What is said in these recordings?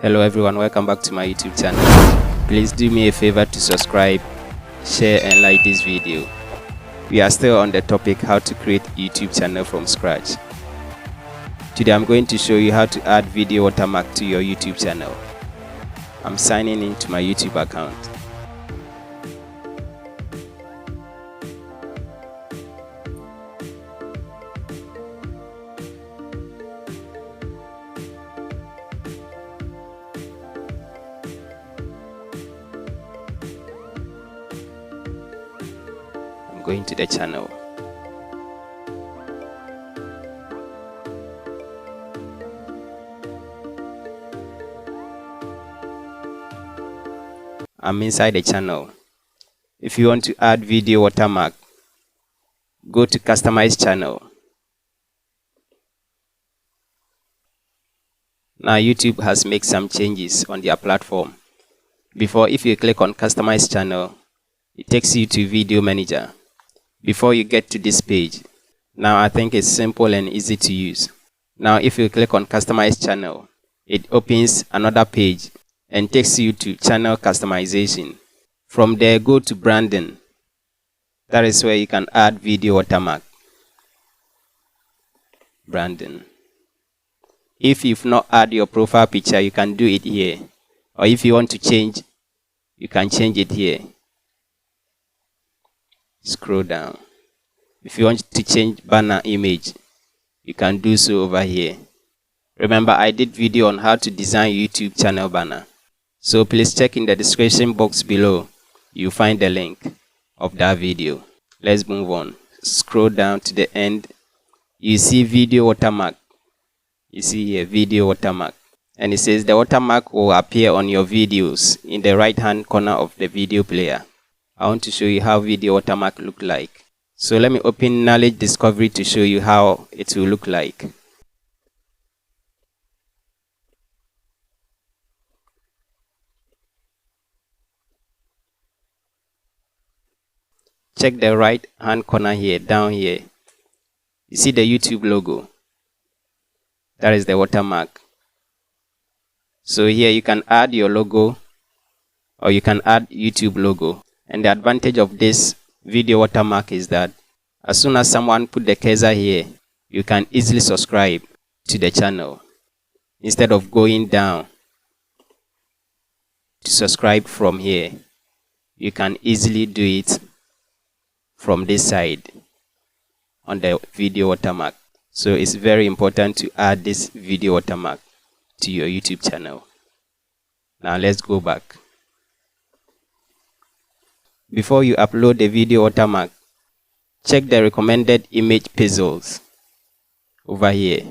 Hello everyone, welcome back to my YouTube channel. Please do me a favor to subscribe, share and like this video. We are still on the topic how to create YouTube channel from scratch. Today I'm going to show you how to add video watermark to your YouTube channel. I'm signing into my YouTube account. Going to the channel. I'm inside the channel. If you want to add video watermark, go to customize channel. Now YouTube has made some changes on their platform. Before, if you click on customize channel, it takes you to video manager. Before you get to this page, now I think it's simple and easy to use. Now if you click on customize channel, it opens another page and takes you to channel customization. From there, go to branding. That is where you can add video watermark. Branding. If you've not added your profile picture, you can do it here. Or if you want to change, you can change it here. Scroll down. If you want to change banner image, you can do so over here. Remember, I did video on how to design YouTube channel banner. So please check in the description box below. You'll find the link of that video. Let's move on. Scroll down to the end. You see video watermark. You see here video watermark. And it says the watermark will appear on your videos in the right hand corner of the video player. I want to show you how video watermark look like. So let me open Knowledge Discovery to show you how it will look like. Check the right hand corner here, down here. You see the YouTube logo. That is the watermark. So here you can add your logo or you can add YouTube logo. And the advantage of this video watermark is that as soon as someone put the cursor here, you can easily subscribe to the channel. Instead of going down to subscribe from here, you can easily do it from this side on the video watermark. So it's very important to add this video watermark to your YouTube channel. Now let's go back. Before you upload the video watermark, check the recommended image pixels over here.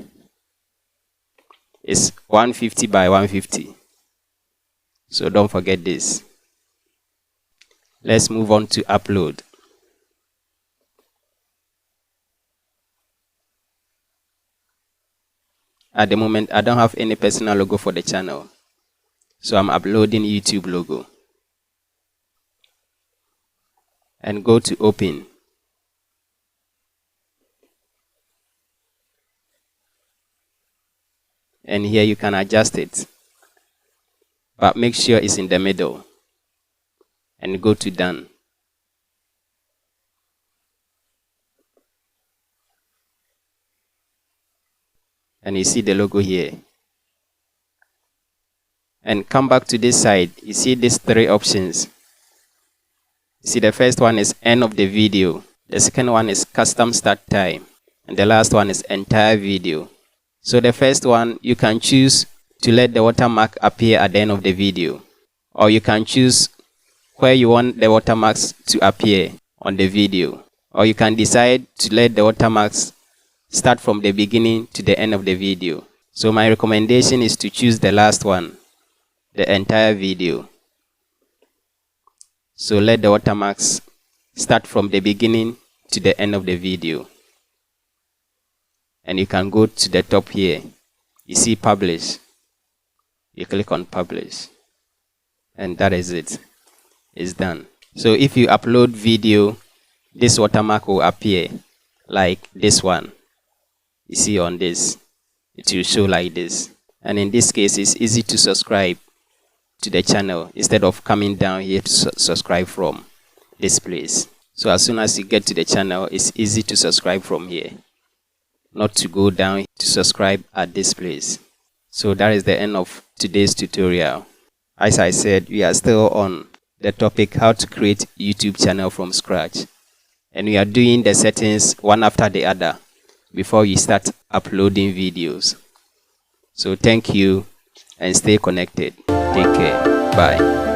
It's 150 by 150. So don't forget this. Let's move on to upload. At the moment, I don't have any personal logo for the channel. So I'm uploading YouTube logo. And go to open. And here you can adjust it. But make sure it's in the middle. And go to done. And you see the logo here. And come back to this side. You see these three options. See, the first one is end of the video. The second one is custom start time. And the last one is entire video. So the first one, you can choose to let the watermark appear at the end of the video. Or you can choose where you want the watermarks to appear on the video. Or you can decide to let the watermarks start from the beginning to the end of the video. So my recommendation is to choose the last one, the entire video. So let the watermarks start from the beginning to the end of the video. And you can go to the top here. You see publish. You click on publish. And that is it. It's done. So if you upload video, this watermark will appear like this one. You see on this. It will show like this. And in this case, it's easy to subscribe to the channel instead of coming down here to subscribe from this place. So as soon as you get to the channel, it's easy to subscribe from here, not to go down to subscribe at this place. So that is the end of today's tutorial. As I said, we are still on the topic how to create YouTube channel from scratch, and we are doing the settings one after the other before you start uploading videos. So thank you and stay connected. Take care. Bye.